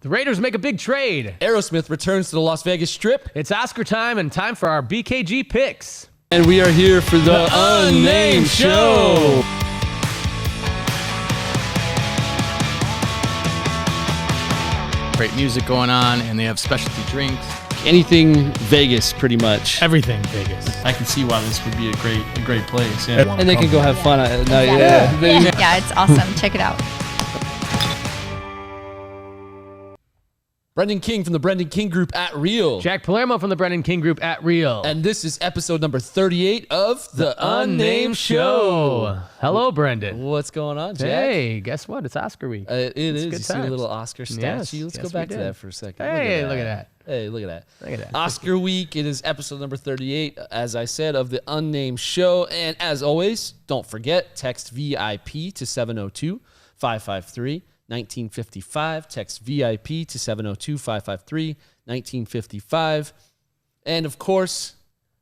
The Raiders make a big trade. Aerosmith returns to the Las Vegas Strip. It's Oscar time and time for our BKG picks. And we are here for the Unnamed Show. Great music going on, and they have specialty drinks. Anything Vegas, pretty much. Everything Vegas. I can see why this would be a great place. Yeah. And they can go have fun at night. Yeah, it's awesome. Check it out. Brendan King from the Brendan King Group at Real. Jack Palermo from the Brendan King Group at Real. And this is episode number 38 of The Unnamed Show. Hello, Brendan. What's going on, Jack? Hey, guess what? It's Oscar week. It is. good You see a times. little Oscar statue? Yes, Let's go yes, back we to did. that for a second. Hey, look at that. Hey, look at that. Look at that. Oscar week. It is episode number 38, as I said, of The Unnamed Show. And as always, don't forget, text VIP to 702-553. 1955. Text VIP to 702-553-1955. And of course,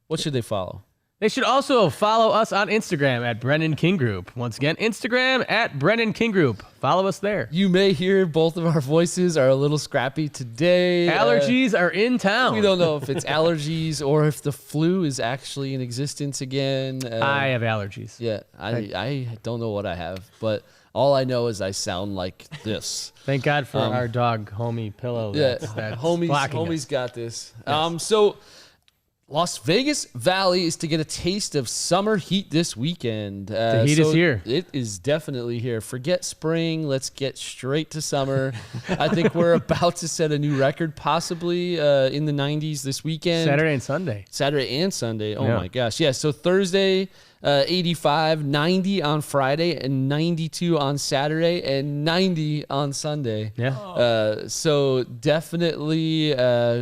what should they follow? They should also follow us on Instagram at Brendan King Group. Once again, Instagram at Brendan King Group. Follow us there. You may hear both of our voices are a little scrappy today. Allergies are in town. We don't know if it's allergies or if the flu is actually in existence again. I have allergies. Yeah, I don't know what I have, but all I know is I sound like this. Thank God for our dog, Homie Pillow. Yeah, that's homie's got this. Yes. So Las Vegas Valley is to get a taste of summer heat this weekend. The heat is here. It is definitely here. Forget spring. Let's get straight to summer. I think we're about to set a new record, possibly in the 90s this weekend. Saturday and Sunday. Oh, my gosh. Yeah, so Thursday, 85, 90 on Friday, and 92 on Saturday, and 90 on Sunday. Yeah. So definitely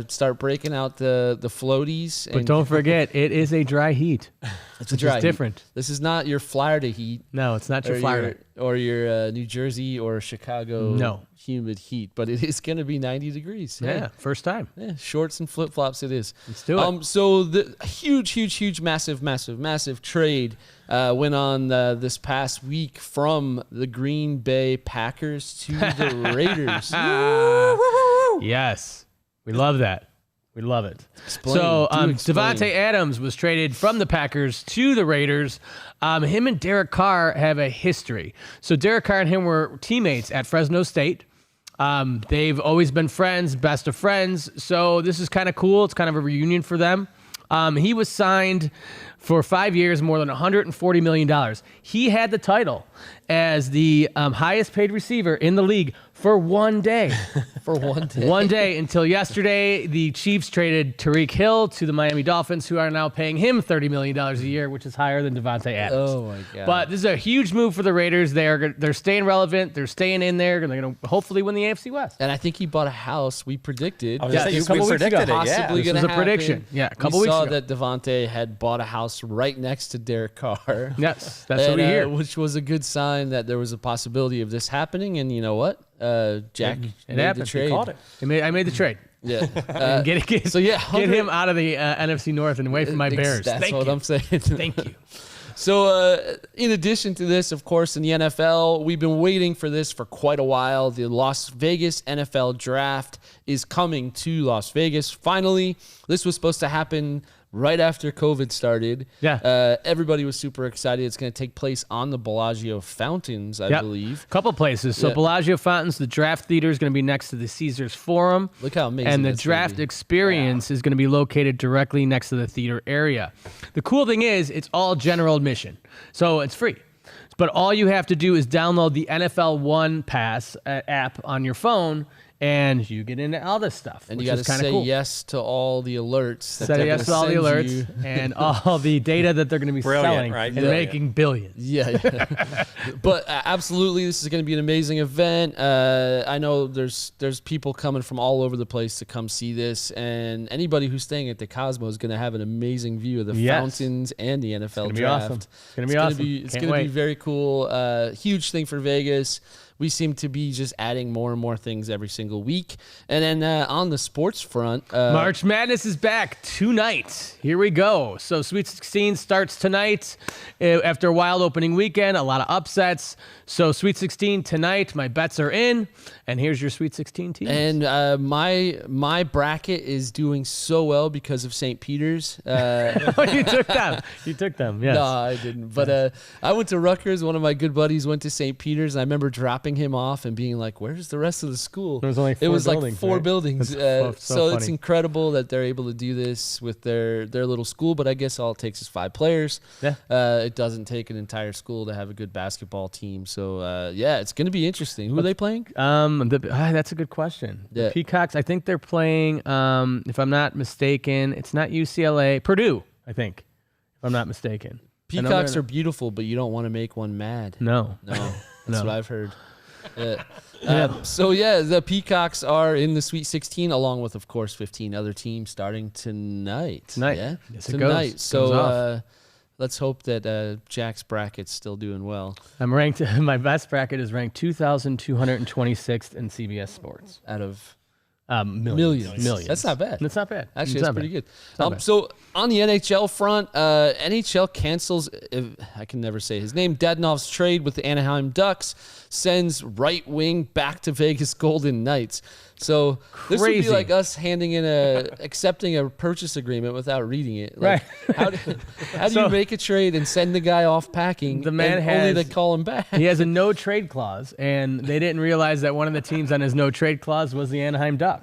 start breaking out the floaties. But don't forget, it is a dry heat. It's a dry heat. Different. This is not your Florida heat. No, it's not your Florida. Or your New Jersey or Chicago humid heat, but it is going to be 90 degrees. Yeah, first time. Yeah, shorts and flip-flops it is. Let's do it. So the huge, massive trade went on this past week from the Green Bay Packers to the Raiders. Yes. We love that. We love it. Explain. Davante Adams was traded from the Packers to the Raiders. Him and Derek Carr have a history. So Derek Carr and him were teammates at Fresno State. They've always been friends, best of friends. So this is kind of cool. It's kind of a reunion for them. He was signed for 5 years, more than $140 million. He had the title as the highest paid receiver in the league for one day. For one day. One day until yesterday, the Chiefs traded Tyreek Hill to the Miami Dolphins, who are now paying him $30 million a year, which is higher than Davante Adams. Oh, my God. But this is a huge move for the Raiders. They're staying relevant. They're staying in there. And they're going to hopefully win the AFC West. And I think he bought a house. We predicted. Yeah, a couple weeks ago. Possibly This going was to a happen. prediction. Yeah, a couple we weeks saw ago. that Davante had bought a house right next to Derek Carr. Yes, that's what we hear. Which was a good sign that there was a possibility of this happening. And you know what? Jack made happened. the trade. He called it. I made the trade. Yeah. Get him out of the NFC North and away from my Bears. That's what I'm saying. Thank you. So, in addition to this, of course, in the NFL, we've been waiting for this for quite a while. The Las Vegas NFL Draft is coming to Las Vegas. Finally, this was supposed to happen right after COVID started. Yeah. Everybody was super excited. It's going to take place on the Bellagio Fountains, I believe. A couple places. So Bellagio Fountains, the draft theater is going to be next to the Caesars Forum. Look how amazing And the that's gonna draft be. experience is going to be located directly next to the theater area. The cool thing is it's all general admission. So it's free. But all you have to do is download the NFL One Pass app on your phone, and you get into all this stuff. And which you got to is kinda say cool. yes to all the alerts. That Say they're yes to gonna all the send alerts you. and all the data that they're going to be selling right? and Brilliant. making billions. Yeah. But absolutely, this is going to be an amazing event. I know there's people coming from all over the place to come see this, and anybody who's staying at the Cosmo is going to have an amazing view of the fountains and the NFL gonna be draft. awesome. It's going to be awesome. It's going to be very cool. Huge thing for Vegas. we seem to be just adding more and more things every single week. And then on the sports front, March Madness is back tonight. Here we go. So Sweet 16 starts tonight after a wild opening weekend, a lot of upsets. So Sweet 16 tonight, my bets are in, and here's your Sweet 16 teams. And my bracket is doing so well because of St. Peter's. You took them. You took them, yes. No, I didn't. But I went to Rutgers. One of my good buddies went to St. Peter's, and I remember dropping him off and being like, "Where's the rest of the school?" There was only four buildings, like four right? buildings. That's so funny. it's incredible that they're able to do this with their little school. But I guess all it takes is 5 players. Yeah. It doesn't take an entire school to have a good basketball team. So yeah, it's going to be interesting. Who are they playing? That's a good question. Yeah. The Peacocks, I think they're playing, if I'm not mistaken, it's not UCLA, Purdue, I think, if I'm not mistaken. Peacocks are beautiful, but you don't want to make one mad. No. That's No. what I've heard. So yeah, the Peacocks are in the Sweet 16, along with, of course, 15 other teams starting tonight. Yeah, yes, it tonight. goes. So Goes off. let's hope that Jack's bracket's still doing well. I'm ranked, my best bracket is ranked 2,226th in CBS Sports. Out of Millions. That's not bad. That's not bad. Actually, It's that's not pretty bad. good. So on the NHL front, NHL cancels, I can never say his name, Dadonov's trade with the Anaheim Ducks, sends right wing back to Vegas Golden Knights. So this would be Crazy. like us accepting a purchase agreement without reading it. Right. How do you make a trade and send the guy off packing? The man and only has- to call him back. He has a no trade clause, and they didn't realize that one of the teams on his no trade clause was the Anaheim Ducks.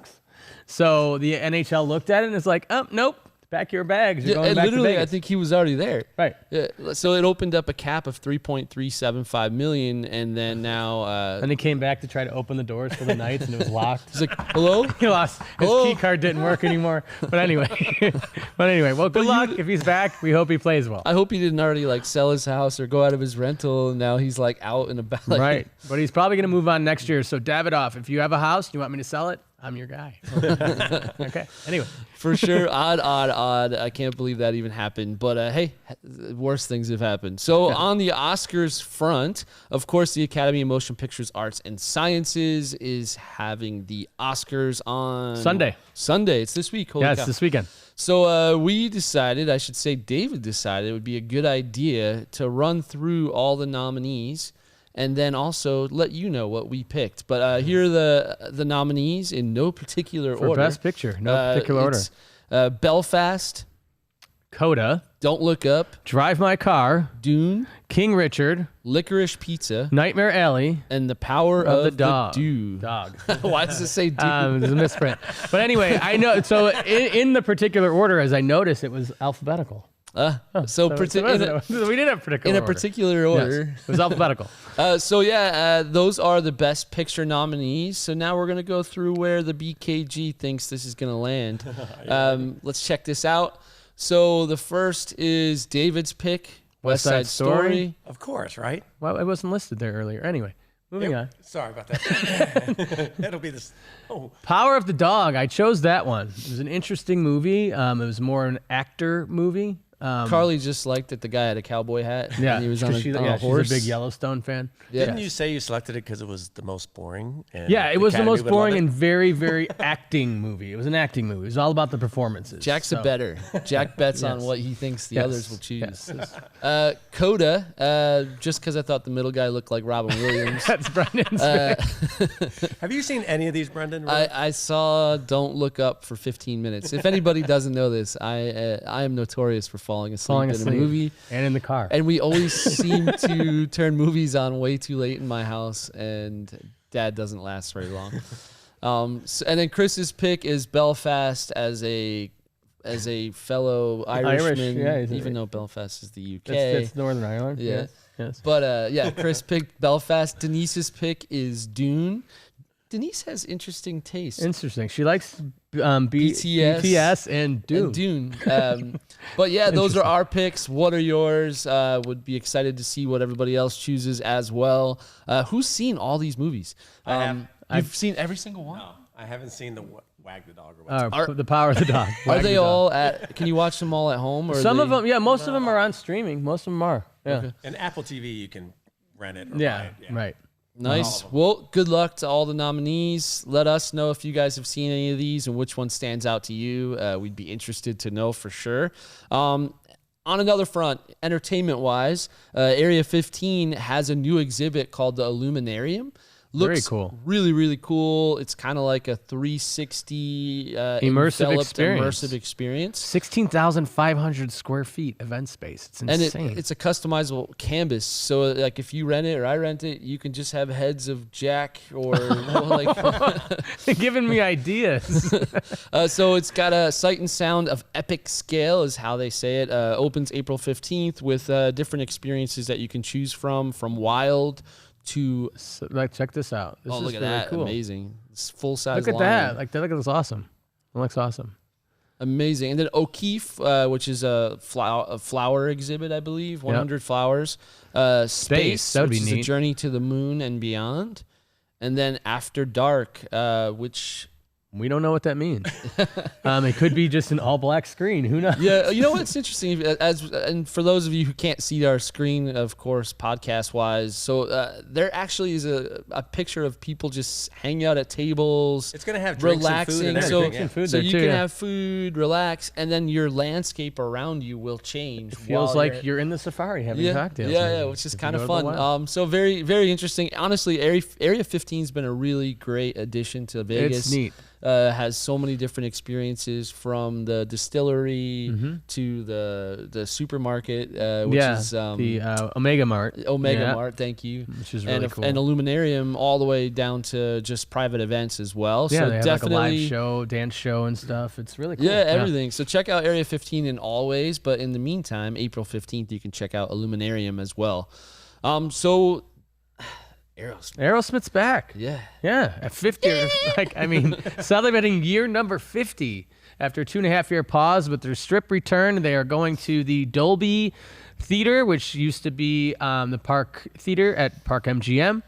So the NHL looked at it and it's like, oh, nope, pack your bags. You're going and back literally, to Vegas. I think he was already there. Right. Yeah, so it opened up a cap of $3.375 million, and then now And he came back to try to open the doors for the Knights, and it was locked. he's like, "Hello." He lost. His Hello? key card didn't work anymore. But anyway, well, good luck. If he's back, we hope he plays well. I hope he didn't already like sell his house or go out of his rental, and now he's like out and about. Like, Right. But he's probably going to move on next year. So Davidoff, if you have a house, you want me to sell it? I'm your guy. Okay. Anyway. for sure. Odd. I can't believe that even happened. But hey, worse things have happened. So on the Oscars front, of course, the Academy of Motion Pictures Arts and Sciences is having the Oscars on Sunday. It's this week. Holy Yeah, cow. it's this weekend. So we decided, I should say David decided, it would be a good idea to run through all the nominees and then also let you know what we picked. But here are the nominees in no particular For order. Best Picture, no particular order. It's, Belfast, Coda, Don't Look Up, Drive My Car, Dune, King Richard, Licorice Pizza, Nightmare Alley, and The Power of of the Dog. Dude. Dog. Why does it say Dude? There's a misprint. But anyway, I know. So in the particular order, as I noticed, it was alphabetical. So we did have particular in a order. particular order. Yes, it was alphabetical. Those are the Best Picture nominees. So now we're going to go through where the BKG thinks this is going to land. Let's check this out. So the first is David's pick, West Side Story. Of course, right? Well, it wasn't listed there earlier. Anyway, moving on. Sorry about that. That'll be this. Oh, Power of the Dog. I chose that one. It was an interesting movie. It was more an actor movie. Carly just liked that the guy had a cowboy hat. Yeah, and he was on 'cause a horse. She's a big Yellowstone fan. Yeah. didn't you say you selected it because it was the most boring? And Yeah, it was the Academy most would love boring it? and very, very acting movie. It was an acting movie. It was all about the performances. Jack's So- a better. Jack bets on Yes. what he thinks the Yes. others will choose. Yes. Coda, just because I thought the middle guy looked like Robin Williams. That's Brendan's pick. Have you seen any of these, Brendan? Really? I saw Don't Look Up for 15 minutes. If anybody doesn't know this, I am notorious for falling asleep in a movie. And in the car. And we always seem to turn movies on way too late in my house, and Dad doesn't last very long. And then Chris's pick is Belfast as a fellow Irishman, yeah, he's even though Belfast is the UK. It's Northern Ireland. Yeah. Yes. Yes. But Chris picked Belfast. Denise's pick is Dune. Denise has interesting taste. Interesting. She likes BTS. BTS and Dune. And Dune. But yeah, those are our picks. What are yours? Would be excited to see what everybody else chooses as well. Who's seen all these movies? I have. You've seen every single one? No, I haven't seen the Wag the Dog or what's The Power of the Dog. Are Wag they the Dog. all at? Can you watch them all at home? Or Some are of them, yeah. Most of them are on streaming. Most of them are. Yeah. Okay. And Apple TV, you can rent it or buy Yeah. it. Right. Nice. Well, good luck to all the nominees. Let us know if you guys have seen any of these and which one stands out to you. We'd be interested to know for sure. On another front, entertainment-wise, Area 15 has a new exhibit called the Illuminarium. Looks very cool. Really, really cool. It's kind of like a 360 immersive experience. 16,500 square feet event space. It's insane. And it's a customizable canvas. So like if you rent it or I rent it, you can just have heads of Jack or giving me ideas. So it's got a sight and sound of epic scale is how they say it. Opens April 15th with different experiences that you can choose from wild to check this out. This look is at really that. Cool. Amazing. It's full size. Look at that. That looks awesome. It looks awesome. Amazing. And then 𝐤𝐻𝐸, which is a flower exhibit, I believe. 100 flowers. Space, that would which be is neat. a journey to the moon and beyond. And then After Dark, which we don't know what that means. It could be just an all-black screen. Who knows? Yeah, you know what's interesting? And for those of you who can't see our screen, of course, podcast-wise, so there actually is a picture of people just hanging out at tables. It's going to have drinks relaxing. and food and everything. Food So there you too, can yeah. have food, relax, and then your landscape around you will change. Feels like you're in the safari having cocktails. Yeah, which is kind of fun. So very, very interesting. Honestly, Area 15 has been a really great addition to Vegas. It's neat. Has so many different experiences from the distillery to the supermarket, which is the Omega Mart. Mart, thank you. Which is really cool. And Illuminarium all the way down to just private events as well. Yeah, so they have definitely like a live show, dance show and stuff. It's really cool. Yeah, everything. So check out Area 15 in all ways, but in the meantime, April 15th, you can check out Illuminarium as well. So Aerosmith's back. Yeah. At 50. Celebrating year number 50 after a 2.5-year pause with their strip return. They are going to the Dolby Theater, which used to be the Park Theater at Park MGM.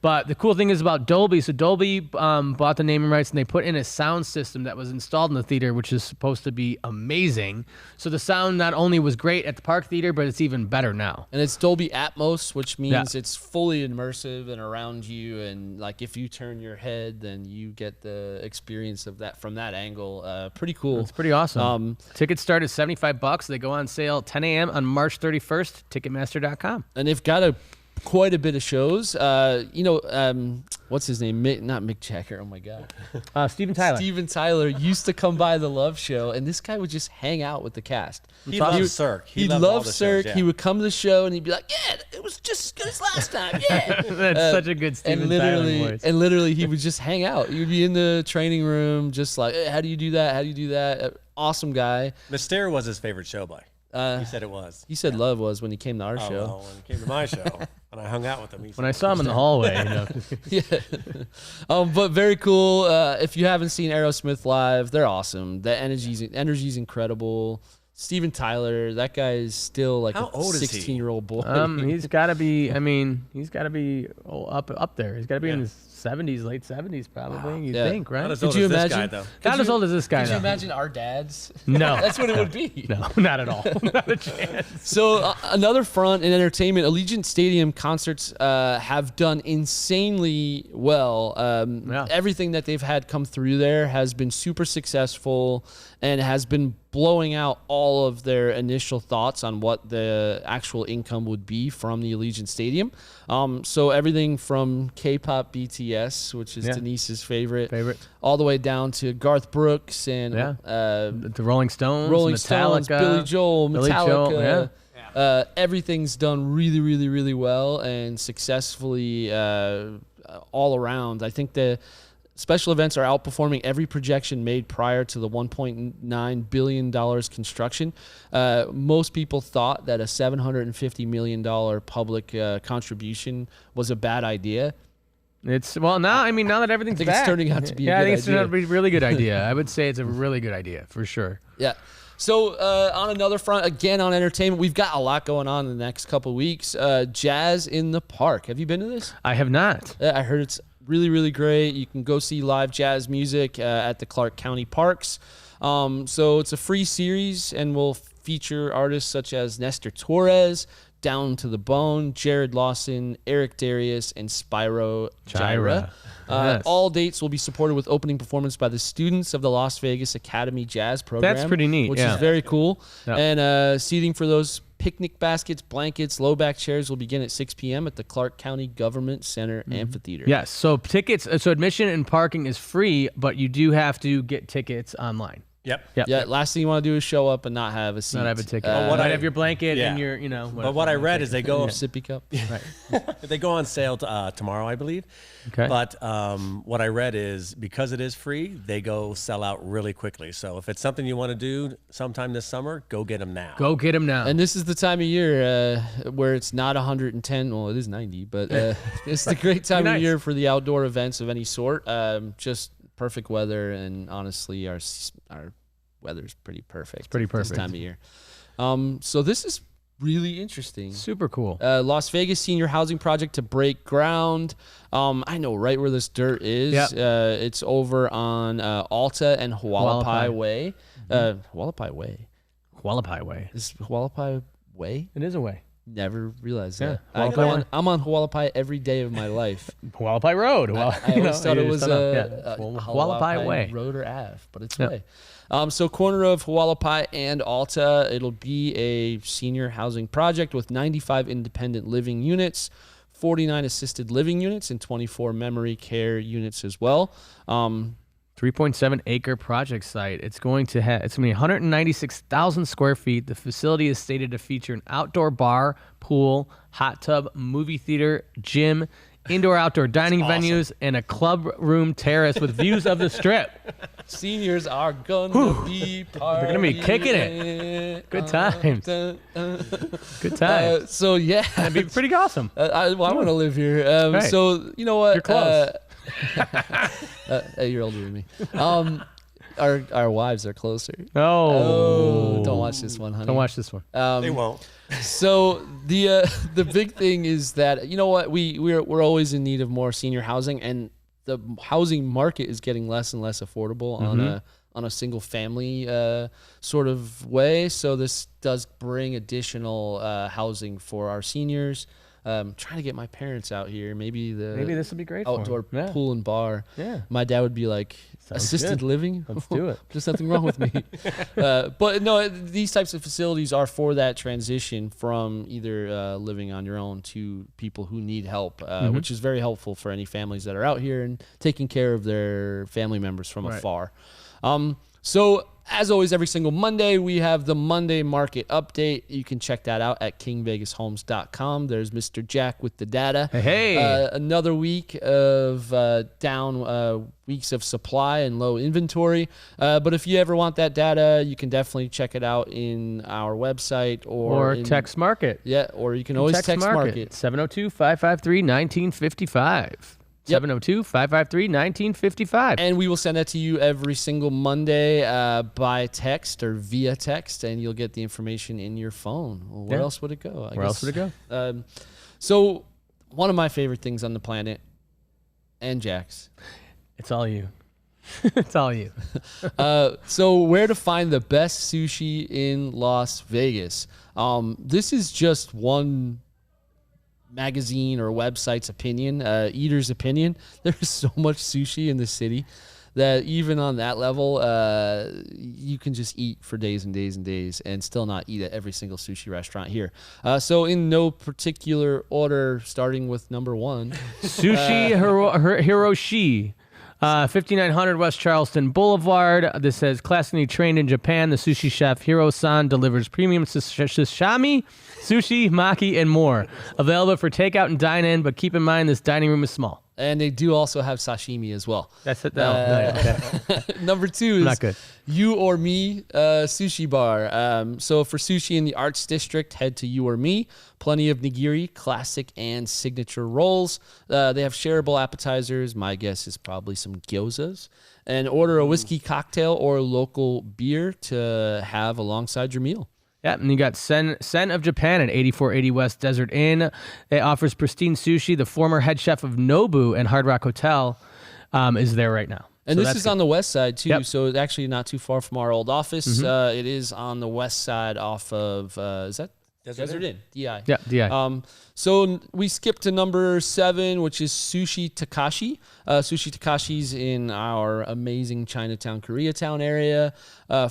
But the cool thing is about Dolby, so Dolby bought the naming rights and they put in a sound system that was installed in the theater, which is supposed to be amazing. So the sound not only was great at the Park Theater, but it's even better now. And it's Dolby Atmos, which means it's fully immersive and around you. And like if you turn your head, then you get the experience of that from that angle. Pretty cool. It's pretty awesome. Tickets start at $75. They go on sale 10 a.m. on March 31st, Ticketmaster.com. And they've got quite a bit of shows. What's his name? Not Mick Jagger. Oh my God. Steven Tyler. Steven Tyler used to come by the Love Show, and this guy would just hang out with the cast. He loves Cirque. He loved Cirque. He would come to the show and he'd be like, "Yeah, it was just as good as last time." Yeah. That's such a good Steven Tyler voice. And literally, he would just hang out. He would be in the training room, just like, "Hey, how do you do that? How do you do that?" Awesome guy. Mystere was his favorite show, Blake. He said it was. He said Love was when he came to our show. Well, when he came to my show, and I hung out with him. When I saw him in the hallway, Yeah. But very cool. If you haven't seen Aerosmith live, they're awesome. The energy's incredible. Steven Tyler, that guy is still like How a old is he? 16-year-old boy. He's got to be. He's got to be up there. He's got to be in his 70s, late 70s, probably. Yeah. Think, right? Not as Could old you as this imagine? guy, though. Not as old as this guy. Could you though. imagine our dads? No, That's what it would be. No, not at all. Not a chance. So another front in entertainment, Allegiant Stadium concerts have done insanely well. Everything that they've had come through there has been super successful and has been blowing out all of their initial thoughts on what the actual income would be from the Allegiant Stadium. So everything from K-pop BTS, which is Denise's favorite, all the way down to Garth Brooks and the Rolling Stones, Metallica, Billy Joel, Metallica. Everything's done really, really, really well and successfully all around. I think the special events are outperforming every projection made prior to the $1.9 billion construction. Most people thought that a $750 million public contribution was a bad idea. Now that everything's I think it's turning out to be a good idea. I think it's turning out to be a really good idea. I would say it's a really good idea, for sure. Yeah. So on another front, again on entertainment, we've got a lot going on in the next couple of weeks. Jazz in the Park. Have you been to this? I have not. I heard it's really, really great. You can go see live jazz music at the Clark County Parks. So it's a free series and will feature artists such as Nestor Torres, Down to the Bone, Jared Lawson, Eric Darius, and Spyro Gyra. Yes. All dates will be supported with opening performance by the students of the Las Vegas Academy Jazz Program. That's pretty neat, Which yeah. is very cool. Yeah. And seating for those picnic baskets, blankets, low back chairs will begin at 6 p.m. at the Clark County Government Center Amphitheater. Yes. So admission and parking is free, but you do have to get tickets online. Yep. Yeah, last thing you want to do is show up and not have a seat. Not have a ticket. what Might I- have your blanket yeah. and your, But what I read is they go Your sippy cup. they go on sale tomorrow, I believe. Okay. But what I read is because it is free, they go sell out really quickly. So if it's something you want to do sometime this summer, go get them now. Go get them now. And this is the time of year where it's not 110. Well, it is 90, but it's the great time of year for the outdoor events of any sort. Just perfect weather, and honestly, our weather's pretty perfect. It's pretty perfect. this time of year. So this is really interesting. Super cool. Las Vegas senior housing project to break ground. I know right where this dirt is. Yep. It's over on Alta and Hualapai Hualapai. Way. Hualapai Way. Hualapai Way. Is Hualapai Way? It is a way. Never realized Yeah, that. Hualapai. I'm on Hualapai every day of my life. Hualapai Road. I always thought it was Hualapai Way. Road or Ave, but it's Yeah. way. So corner of Hualapai and Alta, it'll be a senior housing project with 95 independent living units, 49 assisted living units, and 24 memory care units as well. 3.7 acre project site. It's going to be 196,000 square feet. The facility is stated to feature an outdoor bar, pool, hot tub, movie theater, gym, indoor-outdoor dining venues, and a club room terrace with views of the Strip. Seniors are gonna be partying. They're gonna be kicking it. Good times. Good times. So yeah, That'd be pretty awesome. I want to live here. Right. So you know what? You're close. Hey, you're older than me. Our wives are closer. Oh. Don't watch this one, honey. Don't watch this one. They won't. So the big thing is that you know what we're always in need of more senior housing, and the housing market is getting less and less affordable on a single family sort of way. So this does bring additional housing for our seniors. Trying to get my parents out here. Maybe this would be great for outdoor them. Yeah. pool and bar. Yeah. My dad would be like, Sounds assisted good. living? Let's do it. There's nothing wrong with me. But no, these types of facilities are for that transition from either living on your own to people who need help, which is very helpful for any families that are out here and taking care of their family members from afar. So as always, every single Monday, we have the Monday Market Update. You can check that out at KingVegasHomes.com. There's Mr. Jack with the data. Hey. Another week of down weeks of supply and low inventory. But if you ever want that data, you can definitely check it out in our website Or text market. Yeah, or you can always text market. 702-553-1955. Yep. 702-553-1955. And we will send that to you every single Monday by text or via text, and you'll get the information in your phone. Well, where else would it go? Where else would it go? So one of my favorite things on the planet, and Jack's. It's all you. It's all you. So where to find the best sushi in Las Vegas? This is just one magazine or website's opinion, eater's opinion. There's so much sushi in the city that even on that level, you can just eat for days and days and days and still not eat at every single sushi restaurant here. So in no particular order, starting with number one. Sushi Hiroshi. 5900 West Charleston Boulevard. This says, classically trained in Japan, the sushi chef Hiro-san delivers premium sashimi, sushi, maki, and more. Available for takeout and dine-in, but keep in mind this dining room is small. And they do also have sashimi as well. That's it. Okay. Number two is Not good. You or Me Sushi Bar. So for sushi in the Arts District, head to You or Me. Plenty of nigiri, classic and signature rolls. They have shareable appetizers. My guess is probably some gyozas. And order a whiskey cocktail or local beer to have alongside your meal. Yeah, and you got Sen of Japan at 8480 West Desert Inn. It offers pristine sushi. The former head chef of Nobu and Hard Rock Hotel is there right now. And So this is on the west side, too, Yep. so it's actually not too far from our old office. It is on the west side off of, is that Desert Inn, DI. Yeah, DI. So we skip to number 7, which is Sushi Takashi. Sushi Takashi's in our amazing Chinatown, Koreatown area.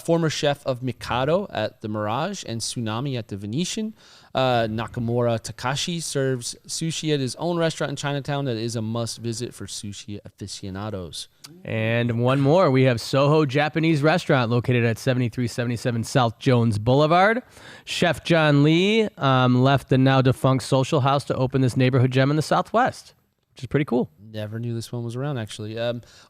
Former chef of Mikado at the Mirage and Tsunami at the Venetian. Nakamura Takashi serves sushi at his own restaurant in Chinatown that is a must visit for sushi aficionados. And one more, we have Soho Japanese Restaurant located at 7377 South Jones Boulevard. Chef John Lee left the now defunct Social House to open this neighborhood gem in the Southwest, which is pretty cool. Never knew this one was around, actually.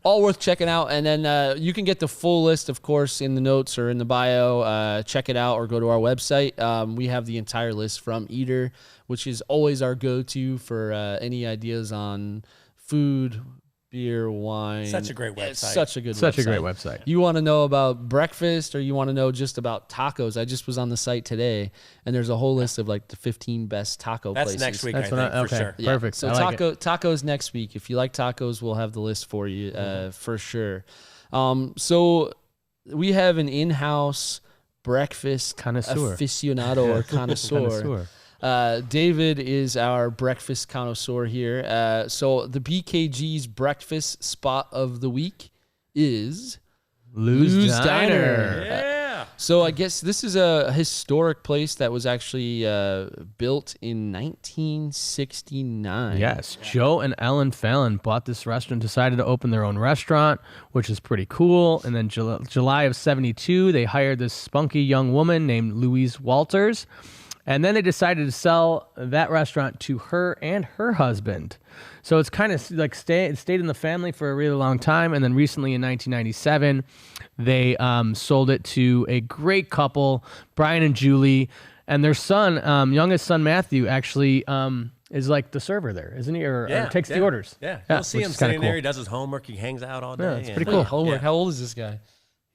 All worth checking out. And then you can get the full list, of course, in the notes or in the bio. Check it out or go to our website. We have the entire list from Eater, which is always our go-to for any ideas on food, beer, wine. Such a great website. It's such a good Such website. a great website. You want to know about breakfast or you want to know just about tacos? I just was on the site today, and there's a whole list of like the 15 best taco That's places. next week, That's I what think, for okay. sure. Yeah. Perfect. So I like it. tacos next week. If you like tacos, we'll have the list for you for sure. So we have an in-house breakfast Connoisseur. aficionado or connoisseur. David is our breakfast connoisseur here. So the BKG's breakfast spot of the week is Lou's Diner. Diner. Yeah. So I guess this is a historic place that was actually built in 1969. Yes, Joe and Ellen Fallon bought this restaurant, decided to open their own restaurant, which is pretty cool. And then July of 72, they hired this spunky young woman named Louise Walters. And then they decided to sell that restaurant to her and her husband. So it's kind of like it stayed in the family for a really long time. And then recently in 1997, they sold it to a great couple, Brian and Julie. And their son, youngest son Matthew, actually is like the server there, isn't he? Or takes the orders. Yeah. You'll see which him is kinda sitting there. cool. He does his homework. He hangs out all day. Yeah, it's pretty and- cool. Homework. Yeah. How old is this guy?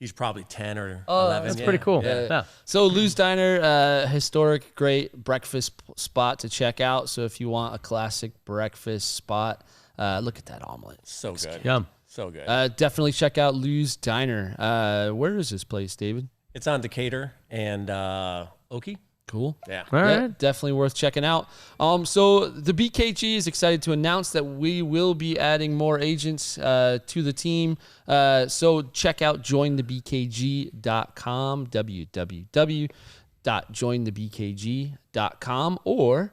He's probably 10 or Oh, 11. That's pretty cool. Yeah. So Lou's Diner, historic, great breakfast spot to check out. So if you want a classic breakfast spot, look at that omelet. So good. Yum. So good. Definitely check out Lou's Diner. Where is this place, David? It's on Decatur and Oki. Cool. Yeah. All Yeah, right. definitely worth checking out. So the BKG is excited to announce that we will be adding more agents to the team. So check out jointhebkg.com, www.jointhebkg.com, or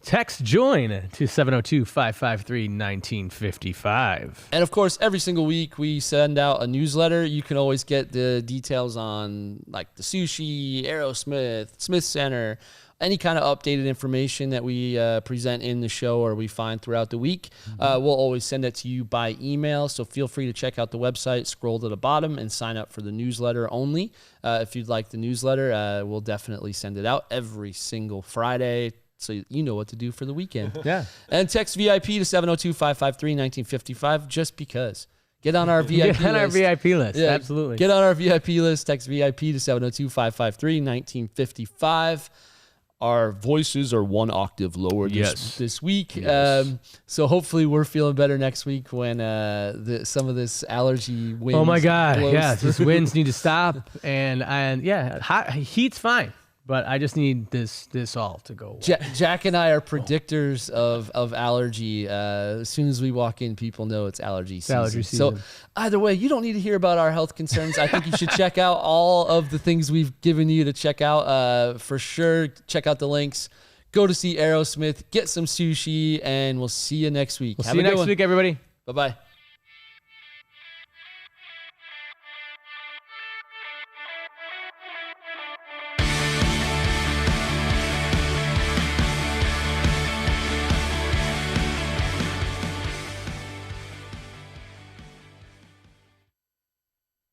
Text JOIN to 702-553-1955. and of course, every single week we send out a newsletter. You can always get the details on like the sushi, Aerosmith, Smith Center, any kind of updated information that we present in the show or we find throughout the week. We'll always send it to you by email. So feel free to check out the website, scroll to the bottom, and sign up for the newsletter only. If you'd like the newsletter, we'll definitely send it out every single Friday. So you know what to do for the weekend. Yeah. And text VIP to 702-553-1955 just because. Get on our VIP Get on our list. VIP list. Yeah, Absolutely. Get on our VIP list. Text VIP to 702-553-1955. Our voices are one octave lower this week. So hopefully we're feeling better next week when some of this allergy winds. Oh my God. blows Yeah. through. These winds need to stop. And heat's fine. But I just need this all to go away. Jack and I are predictors of allergy. As soon as we walk in, people know it's allergy season. allergy So season. either way, you don't need to hear about our health concerns. I think you should check out all of the things we've given you to check out. For sure, check out the links. Go to see Aerosmith, get some sushi, and we'll see you next week. We'll see you next week, everybody. Bye-bye.